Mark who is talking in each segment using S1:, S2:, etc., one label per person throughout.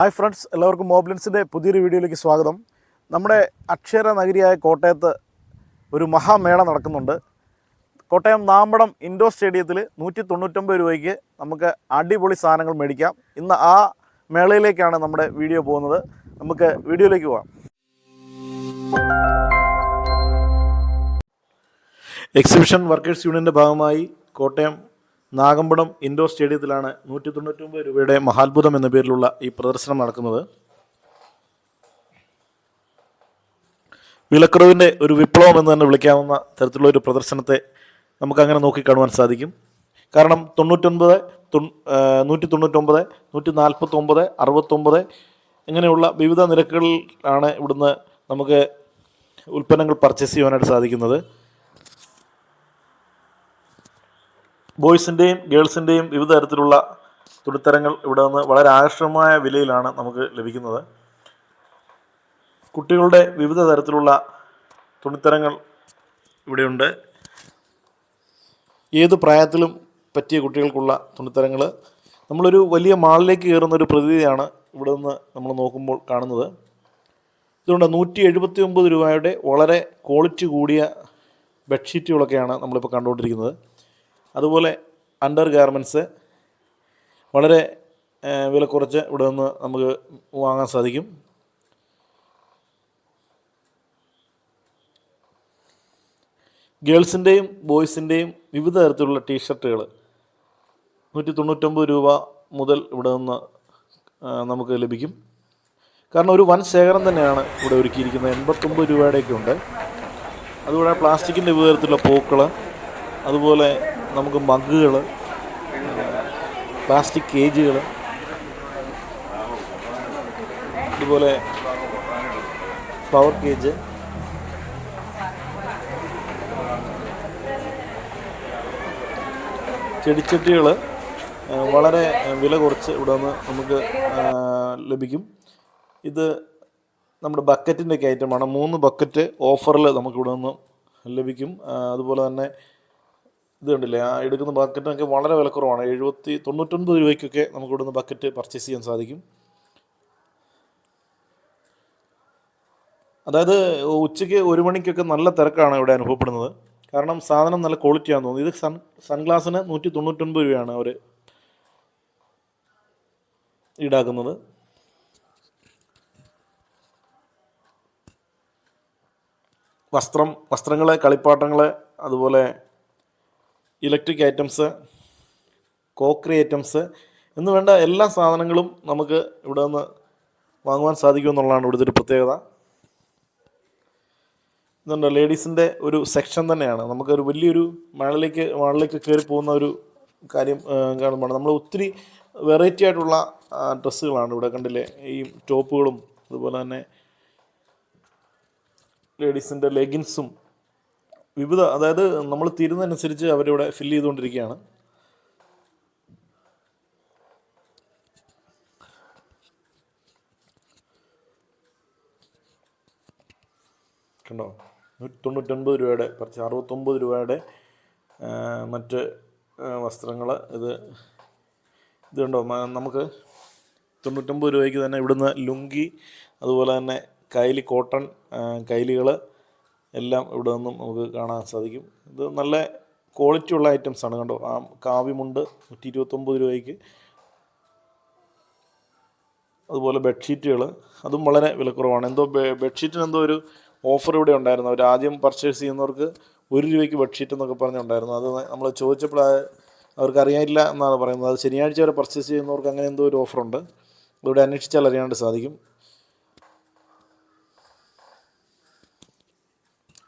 S1: Hi friends, എല്ലാവർക്കും മോബ്ലിൻസിൻ്റെ പുതിയൊരു വീഡിയോയിലേക്ക് സ്വാഗതം. നമ്മുടെ അക്ഷര നഗരിയായ കോട്ടയത്ത് ഒരു മഹാമേള നടക്കുന്നുണ്ട്. കോട്ടയം നാമ്പടം ഇൻഡോർ സ്റ്റേഡിയത്തിൽ 199 രൂപയ്ക്ക് നമുക്ക് അടിപൊളി സാധനങ്ങൾ മേടിക്കാം. ഇന്ന് ആ മേളയിലേക്കാണ് നമ്മുടെ വീഡിയോ പോകുന്നത്. നമുക്ക് വീഡിയോയിലേക്ക് പോകാം. എക്സിബിഷൻ വർക്കേഴ്സ് യൂണിയൻ്റെ ഭാഗമായി കോട്ടയം നാഗമ്പടം ഇൻഡോർ സ്റ്റേഡിയത്തിലാണ് 199 രൂപയുടെ മഹാത്ഭുതം എന്ന പേരിലുള്ള ഈ പ്രദർശനം നടക്കുന്നത്. വിലക്കുറവിൻ്റെ ഒരു വിപ്ലവം എന്ന് തന്നെ വിളിക്കാവുന്ന തരത്തിലുള്ള ഒരു പ്രദർശനത്തെ നമുക്കങ്ങനെ നോക്കിക്കാണുവാൻ സാധിക്കും. കാരണം 99, 199, 149, 69 ഇങ്ങനെയുള്ള വിവിധ നിരക്കുകളിലാണ് ഇവിടുന്ന് നമുക്ക് ഉൽപ്പന്നങ്ങൾ പർച്ചേസ് ചെയ്യുവാനായിട്ട് സാധിക്കുന്നത്. ബോയ്സിൻ്റെയും ഗേൾസിൻ്റെയും വിവിധ തരത്തിലുള്ള തുണിത്തരങ്ങൾ ഇവിടെ നിന്ന് വളരെ ആകർഷകമായ വിലയിലാണ് നമുക്ക് ലഭിക്കുന്നത്. കുട്ടികളുടെ വിവിധ തരത്തിലുള്ള തുണിത്തരങ്ങൾ ഇവിടെയുണ്ട്. ഏത് പ്രായത്തിലും പറ്റിയ കുട്ടികൾക്കുള്ള തുണിത്തരങ്ങൾ. നമ്മളൊരു വലിയ മാളിലേക്ക് കയറുന്നൊരു പ്രതീതിയാണ് ഇവിടെ നിന്ന് നമ്മൾ നോക്കുമ്പോൾ കാണുന്നത്. ഇതുകൊണ്ട് 179 രൂപയുടെ വളരെ ക്വാളിറ്റി കൂടിയ ബെഡ്ഷീറ്റുകളൊക്കെയാണ് നമ്മളിപ്പോൾ കണ്ടുകൊണ്ടിരിക്കുന്നത്. അതുപോലെ അണ്ടർ ഗാർമെൻറ്റ്സ് വളരെ വില കുറച്ച് ഇവിടെ നിന്ന് നമുക്ക് വാങ്ങാൻ സാധിക്കും. ഗേൾസിൻ്റെയും ബോയ്സിൻ്റെയും വിവിധ തരത്തിലുള്ള ടീഷർട്ടുകൾ 199 രൂപ മുതൽ ഇവിടെ നിന്ന് നമുക്ക് ലഭിക്കും. കാരണം ഒരു വൻ ശേഖരം തന്നെയാണ് ഇവിടെ ഒരുക്കിയിരിക്കുന്നത്. 89 രൂപയുടെയൊക്കെ ഉണ്ട്. അതുപോലെ പ്ലാസ്റ്റിക്കിൻ്റെ വിവിധ തരത്തിലുള്ള പൂക്കൾ, അതുപോലെ നമുക്ക് മഗ്ഗുകൾ, പ്ലാസ്റ്റിക് കേജുകൾ, അതുപോലെ ഫ്ലവർ കേജ്, ചെടിച്ചട്ടികൾ വളരെ വില കുറച്ച് ഇവിടെ നിന്ന് നമുക്ക് ലഭിക്കും. ഇത് നമ്മുടെ ബക്കറ്റിൻ്റെയൊക്കെ ഐറ്റമാണ്. 3 ബക്കറ്റ് ഓഫറിൽ നമുക്കിവിടെ നിന്ന് ലഭിക്കും. അതുപോലെ തന്നെ ഇത് കണ്ടില്ലേ, ആ എടുക്കുന്ന ബക്കറ്റിനൊക്കെ വളരെ വിലക്കുറവാണ്. 99 രൂപയ്ക്കൊക്കെ നമുക്ക് ഇവിടുന്ന് ബക്കറ്റ് പർച്ചേസ് ചെയ്യാൻ സാധിക്കും. അതായത് ഉച്ചയ്ക്ക് 1 മണിക്കൊക്കെ നല്ല തിരക്കാണ് ഇവിടെ അനുഭവപ്പെടുന്നത്. കാരണം സാധനം നല്ല ക്വാളിറ്റിയാണെന്ന് തോന്നുന്നു. ഇത് സൺഗ്ലാസിന് 199 രൂപയാണ് അവർ ഈടാക്കുന്നത്. വസ്ത്രങ്ങൾ, കളിപ്പാട്ടങ്ങൾ, അതുപോലെ ഇലക്ട്രിക് ഐറ്റംസ്, കോക്കറി ഐറ്റംസ് എന്ന് വേണ്ട എല്ലാ സാധനങ്ങളും നമുക്ക് ഇവിടെ നിന്ന് വാങ്ങുവാൻ സാധിക്കുമെന്നുള്ളതാണ് ഇവിടുത്തെ ഒരു പ്രത്യേകത. ഇതുണ്ട്, ലേഡീസിൻ്റെ ഒരു സെക്ഷൻ തന്നെയാണ്. നമുക്കൊരു വലിയൊരു മാളിലേക്ക് കയറി പോകുന്ന ഒരു കാര്യം കാണുമ്പോൾ നമ്മൾ ഒത്തിരി വെറൈറ്റി ആയിട്ടുള്ള ഡ്രസ്സുകളാണ് ഇവിടെ കണ്ടില്ലേ. ഈ ടോപ്പുകളും അതുപോലെ തന്നെ ലേഡീസിൻ്റെ ലെഗിൻസും വിവിധ, അതായത് നമ്മൾ തീരുന്നതനുസരിച്ച് അവരിവിടെ ഫില്ല് ചെയ്തുകൊണ്ടിരിക്കുകയാണ്. കണ്ടോ, 199 രൂപയുടെ കുറച്ച് 69 രൂപയുടെ മറ്റ് വസ്ത്രങ്ങൾ. ഇത് കണ്ടോ, നമുക്ക് 99 രൂപയ്ക്ക് തന്നെ ഇവിടുന്ന് ലുങ്കി, അതുപോലെ തന്നെ കൈലി, കോട്ടൺ കൈലികൾ എല്ലാം ഇവിടെ നിന്നും നമുക്ക് കാണാൻ സാധിക്കും. ഇത് നല്ല ക്വാളിറ്റി ഉള്ള ഐറ്റംസാണ്. കണ്ടോ, ആ കാവ്യമുണ്ട് 129 രൂപയ്ക്ക്. അതുപോലെ ബെഡ്ഷീറ്റുകൾ, അതും വളരെ വിലക്കുറവാണ്. ബെഡ്ഷീറ്റിന് എന്തോ ഒരു ഓഫർ ഇവിടെ ഉണ്ടായിരുന്നു. അവർ ആദ്യം പർച്ചേസ് ചെയ്യുന്നവർക്ക് 1 രൂപയ്ക്ക് ബെഡ്ഷീറ്റ് എന്നൊക്കെ പറഞ്ഞുണ്ടായിരുന്നു. അത് നമ്മൾ ചോദിച്ചപ്പോൾ അവർക്ക് അറിയാനില്ല എന്നാണ് പറയുന്നത്. അത് ശനിയാഴ്ച വരെ പർച്ചേസ് ചെയ്യുന്നവർക്ക് അങ്ങനെ എന്തോ ഒരു ഓഫറുണ്ട്. ഇവിടെ അന്വേഷിച്ചാൽ അറിയാണ്ട് സാധിക്കും.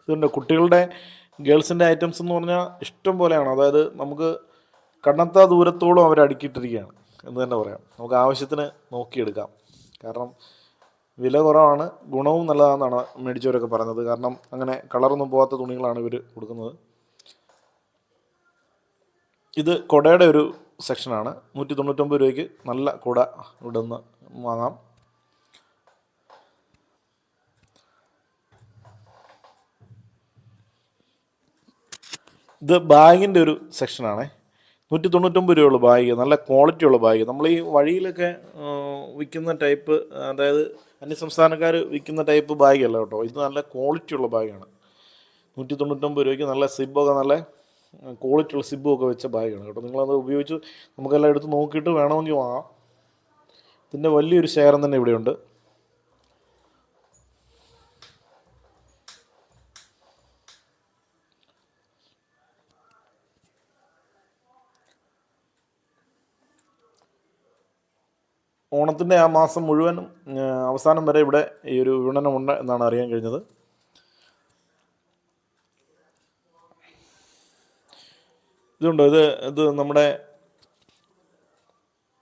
S1: ഇതുണ്ട്, കുട്ടികളുടെ ഗേൾസിൻ്റെ ഐറ്റംസ് എന്ന് പറഞ്ഞാൽ ഇഷ്ടം പോലെയാണ്. അതായത് നമുക്ക് കണ്ണെത്താ ദൂരത്തോളം അവർ അടുക്കിയിട്ടിരിക്കുകയാണ് എന്ന് തന്നെ പറയാം. നമുക്ക് ആവശ്യത്തിന് നോക്കിയെടുക്കാം. കാരണം വില കുറവാണ്, ഗുണവും നല്ലതാണെന്നാണ് മേടിച്ചവരൊക്കെ പറഞ്ഞത്. കാരണം അങ്ങനെ കളറൊന്നും പോകാത്ത തുണികളാണ് ഇവർ കൊടുക്കുന്നത്. ഇത് കുടയുടെ ഒരു സെക്ഷനാണ്. 199 രൂപയ്ക്ക് നല്ല കുട ഇവിടെ നിന്ന് വാങ്ങാം. ഇത് ബാഗിൻ്റെ ഒരു സെക്ഷനാണ്. 199 ബാഗ്, നല്ല ക്വാളിറ്റിയുള്ള ബാഗ്. നമ്മൾ ഈ വഴിയിലൊക്കെ വിൽക്കുന്ന ടൈപ്പ്, അതായത് അന്യസംസ്ഥാനക്കാർ വിൽക്കുന്ന ടൈപ്പ് ബാഗല്ല കേട്ടോ. ഇത് നല്ല ക്വാളിറ്റിയുള്ള ബാഗാണ്. 199 നല്ല സിബൊക്കെ, നല്ല ക്വാളിറ്റിയുള്ള സിബൊക്കെ വെച്ച ബാഗാണ് കേട്ടോ. നിങ്ങളത് ഉപയോഗിച്ച് നമുക്കെല്ലാം എടുത്ത് നോക്കിയിട്ട് വേണമെങ്കിൽ വാങ്ങാം. ഇതിൻ്റെ വലിയൊരു ശേഖരം തന്നെ ഇവിടെയുണ്ട്. ഓണത്തിൻ്റെ ആ മാസം മുഴുവനും അവസാനം വരെ ഇവിടെ ഈ ഒരു വിപണനമുണ്ട് എന്നാണ് അറിയാൻ കഴിഞ്ഞത്. ഇതുണ്ടോ, ഇത് നമ്മുടെ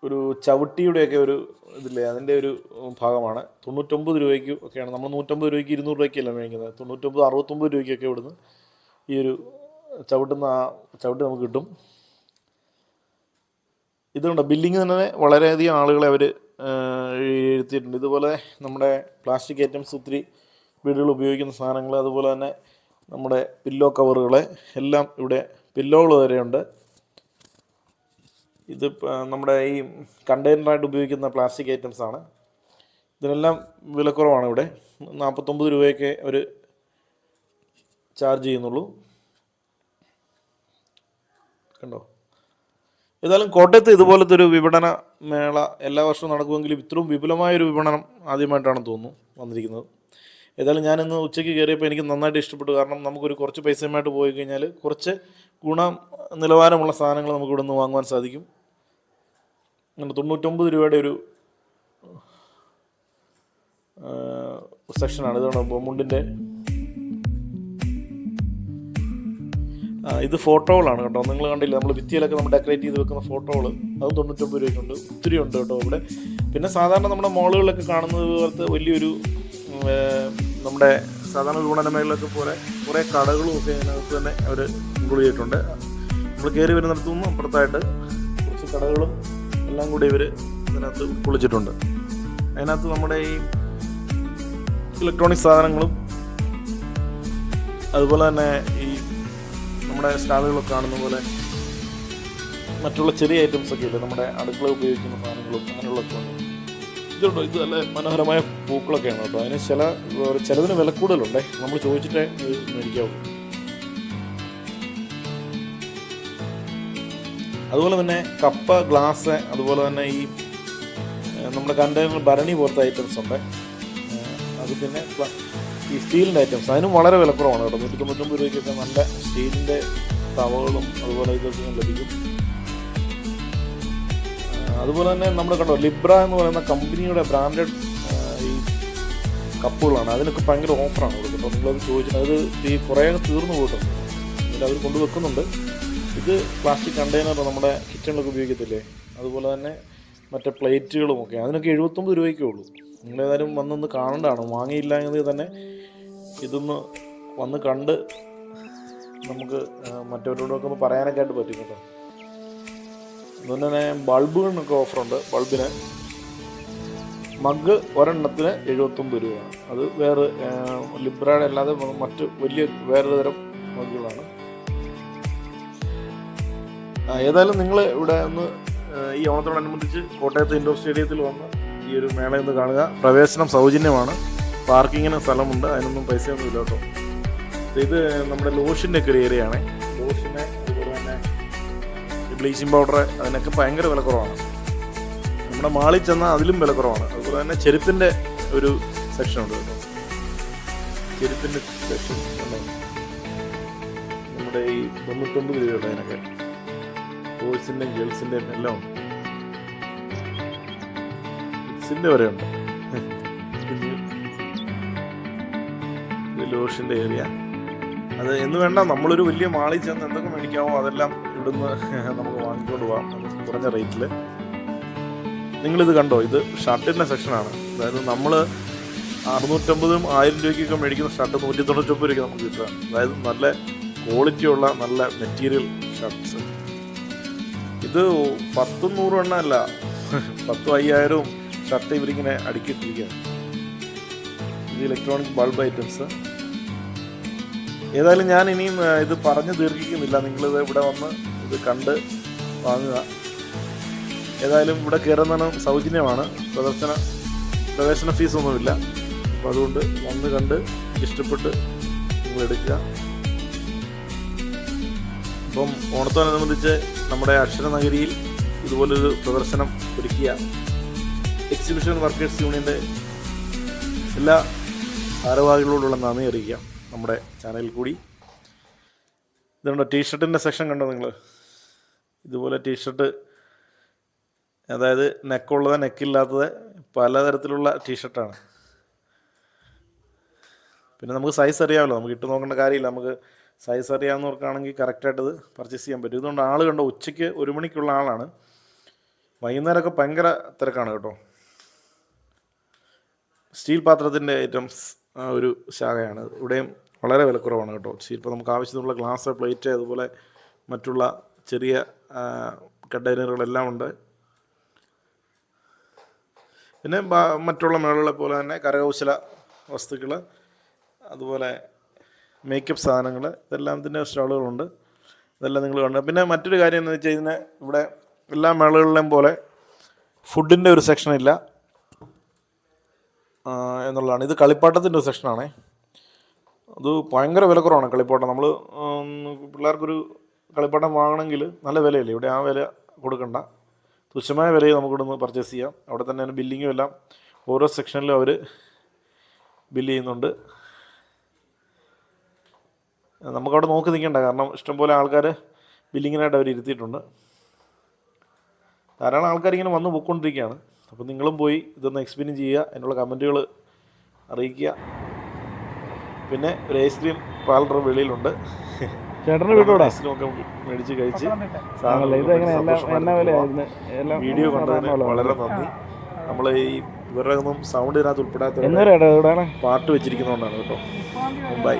S1: ഒരു ചവിട്ടിയുടെയൊക്കെ ഒരു ഇതില്ലേ, അതിൻ്റെ ഒരു ഭാഗമാണ്. 99 രൂപയ്ക്ക് ഒക്കെയാണ്. നമ്മൾ 150 രൂപയ്ക്ക് 200 രൂപയ്ക്കല്ല മേടിക്കുന്നത്. 99, 69 രൂപയ്ക്കൊക്കെ ഇവിടുന്ന് ഈ ഒരു ചവിട്ടി നമുക്ക് കിട്ടും. ഇതുണ്ട്, ബില്ലിങ് തന്നെ വളരെയധികം ആളുകളെ അവർ എഴുത്തിയിട്ടുണ്ട്. ഇതുപോലെ നമ്മുടെ പ്ലാസ്റ്റിക് ഐറ്റംസ്, ഒത്തിരി വീടുകൾ ഉപയോഗിക്കുന്ന സാധനങ്ങൾ, അതുപോലെ തന്നെ നമ്മുടെ പില്ലോ കവറുകൾ എല്ലാം ഇവിടെ, പില്ലോകൾ വരെയുണ്ട്. ഇത് നമ്മുടെ ഈ കണ്ടെയ്നറായിട്ട് ഉപയോഗിക്കുന്ന പ്ലാസ്റ്റിക് ഐറ്റംസാണ്. ഇതിനെല്ലാം വിലക്കുറവാണ് ഇവിടെ. 49 രൂപയൊക്കെ അവർ ചാർജ് ചെയ്യുന്നുള്ളൂ. കണ്ടോ. ഏതായാലും കോട്ടയത്ത് ഇതുപോലത്തെ ഒരു വിപണന മേള എല്ലാ വർഷവും നടക്കുമെങ്കിലും ഇത്രയും വിപുലമായൊരു വിപണനം ആദ്യമായിട്ടാണ് തോന്നുന്നു വന്നിരിക്കുന്നത്. ഏതായാലും ഞാനിന്ന് ഉച്ചയ്ക്ക് കയറിയപ്പോൾ എനിക്ക് നന്നായിട്ട് ഇഷ്ടപ്പെട്ടു. കാരണം നമുക്കൊരു കുറച്ച് പൈസയുമായിട്ട് പോയി കഴിഞ്ഞാൽ കുറച്ച് നിലവാരമുള്ള സാധനങ്ങൾ നമുക്ക് ഇവിടെ നിന്ന് വാങ്ങുവാൻ സാധിക്കും. 99 രൂപയുടെ ഒരു സെക്ഷനാണ്. ഇതാണ് മുണ്ടിൻ്റെ. ഇത് ഫോട്ടോകളാണ് കേട്ടോ. നിങ്ങൾ കണ്ടില്ല, നമ്മൾ ഭിത്തിയിലൊക്കെ നമ്മൾ ഡെക്കറേറ്റ് ചെയ്ത് വെക്കുന്ന ഫോട്ടോകൾ, അതും 99 രൂപയ്ക്കുണ്ട്. ഒത്തിരി ഉണ്ട് കേട്ടോ ഇവിടെ. പിന്നെ സാധാരണ നമ്മുടെ മോളുകളിലൊക്കെ കാണുന്നത് പോലത്തെ വലിയൊരു നമ്മുടെ സാധാരണ വിപണനമേളൊക്കെ പോലെ കുറേ കടകളും ഒക്കെ അതിനകത്ത് തന്നെ അവർ ഇൻക്ലൂഡ് ചെയ്തിട്ടുണ്ട്. നമ്മൾ കയറി വരുന്നിടത്തു നിന്നും അപ്പുറത്തായിട്ട് കുറച്ച് കടകളും എല്ലാം കൂടി ഇവർ ഇതിനകത്ത് ഉൾക്കൊള്ളിച്ചിട്ടുണ്ട്. അതിനകത്ത് നമ്മുടെ ഈ ഇലക്ട്രോണിക് സാധനങ്ങളും അതുപോലെ തന്നെ ഈ നമ്മുടെ സ്റ്റാളുകളൊക്കെ കാണുന്ന പോലെ മറ്റുള്ള ചെറിയ ഐറ്റംസൊക്കെ ഇല്ലേ, നമ്മുടെ അടുക്കള ഉപയോഗിക്കുന്ന സാധനങ്ങളും അങ്ങനെയുള്ളതൊക്കെ ഉണ്ട്. ഇതുണ്ടോ, ഇത് നല്ല മനോഹരമായ പൂക്കളൊക്കെയാണ് കേട്ടോ. അതിന് ചിലതിന് വില കൂടുതലുണ്ടേ, നമ്മൾ ചോദിച്ചിട്ടേ മേടിക്കാവൂ. അതുപോലെ തന്നെ കപ്പ, ഗ്ലാസ്, അതുപോലെ തന്നെ ഈ നമ്മുടെ കണ്ടെയ്നർ ഭരണി പോലത്തെ ഐറ്റംസ് ഉണ്ട്. അത് പിന്നെ ഈ സ്റ്റീലിൻ്റെ ഐറ്റംസ്, അതിനും വളരെ വിലക്കുറവാണ് കേട്ടോ. 199 രൂപയ്ക്കൊക്കെ നല്ല സ്റ്റീലിൻ്റെ തവകളും അതുപോലെ ഇതൊക്കെ ലഭിക്കും. അതുപോലെ തന്നെ നമ്മൾ കണ്ടോ, ലിബ്ര എന്ന് പറയുന്ന കമ്പനിയുടെ ബ്രാൻഡഡ് ഈ കപ്പുകളാണ്. അതിനൊക്കെ ഭയങ്കര ഓഫറാണ് കൊടുക്കുന്നത്. നിങ്ങളത് ചോദിച്ചിട്ട് അത് ഈ കുറേ തീർന്നു പോയിട്ടുണ്ട്, എന്നിട്ട് അവർ കൊണ്ടുവെക്കുന്നുണ്ട്. ഇത് പ്ലാസ്റ്റിക് കണ്ടെയ്നർ നമ്മുടെ കിച്ചണിലൊക്കെ ഉപയോഗിക്കത്തില്ലേ, അതുപോലെ തന്നെ മറ്റേ പ്ലേറ്റുകളുമൊക്കെ, അതിനൊക്കെ 79 രൂപയ്ക്കേ ഉള്ളൂ. നിങ്ങളേതായാലും വന്നൊന്ന് കാണേണ്ടതാണ്. വാങ്ങിയില്ല എങ്കിൽ തന്നെ ഇതൊന്ന് വന്ന് കണ്ട് നമുക്ക് മറ്റവരോടൊക്കെ ഒന്ന് പറയാനൊക്കെ ആയിട്ട് പറ്റും കേട്ടോ. അതുപോലെ തന്നെ ബൾബുകളിനൊക്കെ ഓഫറുണ്ട്. ബൾബിന് മഗ് ഒരെണ്ണത്തിന് 79 രൂപയാണ്. അത് വേറെ ലിബ്രയുടെ അല്ലാതെ മറ്റ് വലിയ വേറെ തരം മഗ്ഗുകളാണ്. ഏതായാലും നിങ്ങൾ ഇവിടെ ഒന്ന് ഈ ഓണത്തോടനുബന്ധിച്ച് കോട്ടയത്ത് ഇൻഡോർ സ്റ്റേഡിയത്തിൽ വന്ന് ഈ ഒരു മേളയൊന്ന് കാണുക. പ്രവേശനം സൗജന്യമാണ്. പാർക്കിങ്ങിന് സ്ഥലമുണ്ട്, അതിനൊന്നും പൈസയൊന്നും ഇല്ല കേട്ടോ. ഇത് നമ്മുടെ ലോഷൻ്റെ ഒക്കെ ഒരു ഏരിയയാണ്. ലോഷന് അതുപോലെ തന്നെ ബ്ലീച്ചിങ് പൗഡർ, അതിനൊക്കെ ഭയങ്കര വിലക്കുറവാണ്. നമ്മുടെ മാളിൽ ചെന്നാൽ അതിലും വിലക്കുറവാണ്. അതുപോലെ തന്നെ ചെരുപ്പിൻ്റെ ഒരു സെക്ഷൻ ഉണ്ട് കേട്ടോ. ചെരുപ്പിൻ്റെ സെക്ഷൻ നമ്മുടെ ഈ 99 രൂപയുണ്ട്. അതിനൊക്കെ ബോയ്സിൻ്റെയും ഗേൾസിൻ്റെയും എല്ലാം ഉണ്ട്. കിഡ്സിൻ്റെ വരെ ഉണ്ട്. ലോഷൻ്റെ ഏരിയ അത് എന്ന് വേണ്ട, നമ്മളൊരു വലിയ മാളിൽ ചെന്ന് എന്തൊക്കെ മേടിക്കാമോ അതെല്ലാം ഇവിടുന്ന് നമുക്ക് വാങ്ങിക്കൊണ്ട് പോകാം കുറഞ്ഞ റേറ്റിൽ. നിങ്ങളിത് കണ്ടോ, ഇത് ഷർട്ടിൻ്റെ സെക്ഷനാണ്. അതായത് നമ്മൾ 650-1000 രൂപയ്ക്കൊക്കെ മേടിക്കുന്ന ഷർട്ട് 199 രൂപയ്ക്ക് നമുക്ക് കിട്ടുക. അതായത് നല്ല ക്വാളിറ്റിയുള്ള നല്ല മെറ്റീരിയൽ ഷർട്ട്സ്. ഇത് 10-100 എണ്ണം അല്ല, 10,000-5000 ഷർട്ട് ഇവരിങ്ങനെ അടുക്കിയിട്ടിരിക്കുകയാണ്. ഇത് ഇലക്ട്രോണിക് ബൾബ് ഐറ്റംസ്. ഏതായാലും ഞാൻ ഇനിയും ഇത് പറഞ്ഞ് ദീർഘിക്കുന്നില്ല. നിങ്ങളിത് ഇവിടെ വന്ന് ഇത് കണ്ട് വാങ്ങുക. ഏതായാലും ഇവിടെ കയറുന്നതിന് സൗജന്യമാണ്, പ്രവേശന ഫീസൊന്നുമില്ല. അപ്പോൾ അതുകൊണ്ട് വന്ന് കണ്ട് ഇഷ്ടപ്പെട്ട് നിങ്ങൾ എടുക്കുക. അപ്പം ഓണത്തോടനുബന്ധിച്ച് നമ്മുടെ അക്ഷരനഗരിയിൽ ഇതുപോലൊരു പ്രദർശനം ഒരുക്കിയ എക്സിബിഷൻ വർക്കേഴ്സ് യൂണിയൻ്റെ എല്ലാ ഭാരവാഹികളോടുള്ള നന്ദി അറിയിക്കാം നമ്മുടെ ചാനലിൽ കൂടി. ഇതുകൊണ്ട് ടീഷർട്ടിൻ്റെ സെക്ഷൻ കണ്ടോ നിങ്ങൾ? ഇതുപോലെ ടീഷർട്ട്, അതായത് നെക്കുള്ളത് നെക്കില്ലാത്തത് പലതരത്തിലുള്ള ടീഷർട്ടാണ്. പിന്നെ നമുക്ക് സൈസ് അറിയാമല്ലോ, നമുക്ക് ഇട്ട് നോക്കേണ്ട കാര്യമില്ല. നമുക്ക് സൈസ് അറിയാവുന്നവർക്കാണെങ്കിൽ കറക്റ്റായിട്ടത് പർച്ചേസ് ചെയ്യാൻ പറ്റും. ഇതുകൊണ്ട് ആൾ കണ്ടോ, ഉച്ചയ്ക്ക് 1 മണിക്കുള്ള ആളാണ്. വൈകുന്നേരമൊക്കെ ഭയങ്കര തിരക്കാണ് കേട്ടോ. സ്റ്റീൽ പാത്രത്തിൻ്റെ ഐറ്റംസ് ഒരു ശാഖയാണ്. ഇവിടെയും വളരെ വിലക്കുറവാണ് കേട്ടോ. ഇപ്പോൾ നമുക്ക് ആവശ്യത്തിനുള്ള ഗ്ലാസ്, പ്ലേറ്റ്, അതുപോലെ മറ്റുള്ള ചെറിയ കണ്ടെയ്നറുകളെല്ലാം ഉണ്ട്. പിന്നെ മറ്റുള്ള മേളകളെ പോലെ തന്നെ കരകൗശല വസ്തുക്കൾ, അതുപോലെ മേക്കപ്പ് സാധനങ്ങൾ, ഇതെല്ലാത്തിൻ്റെ സ്റ്റാളുകളുണ്ട്. ഇതെല്ലാം നിങ്ങൾ കണ്ടു. പിന്നെ മറ്റൊരു കാര്യം എന്ന് വെച്ച് കഴിഞ്ഞാൽ ഇവിടെ എല്ലാ മേളകളിലെയും പോലെ ഫുഡിൻ്റെ ഒരു സെക്ഷനില്ല എന്നുള്ളതാണ്. ഇത് കളിപ്പാട്ടത്തിൻ്റെ ഒരു സെക്ഷനാണേ. അത് ഭയങ്കര വിലക്കുറവാണ് കളിപ്പാട്ടം. നമ്മൾ പിള്ളേർക്കൊരു കളിപ്പാട്ടം വാങ്ങണമെങ്കിൽ നല്ല വിലയല്ലേ. ഇവിടെ ആ വില കൊടുക്കണ്ട, തുച്ഛമായ വിലയിൽ നമുക്കിവിടുന്ന് പർച്ചേസ് ചെയ്യാം. അവിടെ തന്നെ ബില്ലിങ്ങും എല്ലാം ഓരോ സെക്ഷനിലും അവർ ബില്ല് ചെയ്യുന്നുണ്ട്. നമുക്കവിടെ നോക്കി നിൽക്കേണ്ട, കാരണം ഇഷ്ടംപോലെ ആൾക്കാർ ബില്ലിങ്ങിനായിട്ട് അവർ ഇരുത്തിയിട്ടുണ്ട്. ധാരാളം ആൾക്കാർ ഇങ്ങനെ വന്ന് പോയിക്കൊണ്ടിരിക്കുകയാണ്. അപ്പോൾ നിങ്ങളും പോയി ഇതൊന്ന് എക്സ്പീരിയൻസ് ചെയ്യുക, അതിനുള്ള കമൻറ്റുകൾ അറിയിക്കുക. പിന്നെ ഒരു ഐസ്ക്രീം പാർലർ വെളിയിലുണ്ട്.
S2: ചേട്ടൻ്റെ വീട്ടോടെ
S1: ഐസ്ക്രീമൊക്കെ മേടിച്ച് കഴിച്ച്
S2: വീഡിയോ
S1: കണ്ടതിന് വളരെ നന്ദി. നമ്മൾ ഈ ഇവരുടെ ഒന്നും സൗണ്ട് ഇതിനകത്ത് ഉൾപ്പെടാത്ത പാട്ട് വെച്ചിരിക്കുന്നതുകൊണ്ടാണ് കേട്ടോ. മുംബൈ.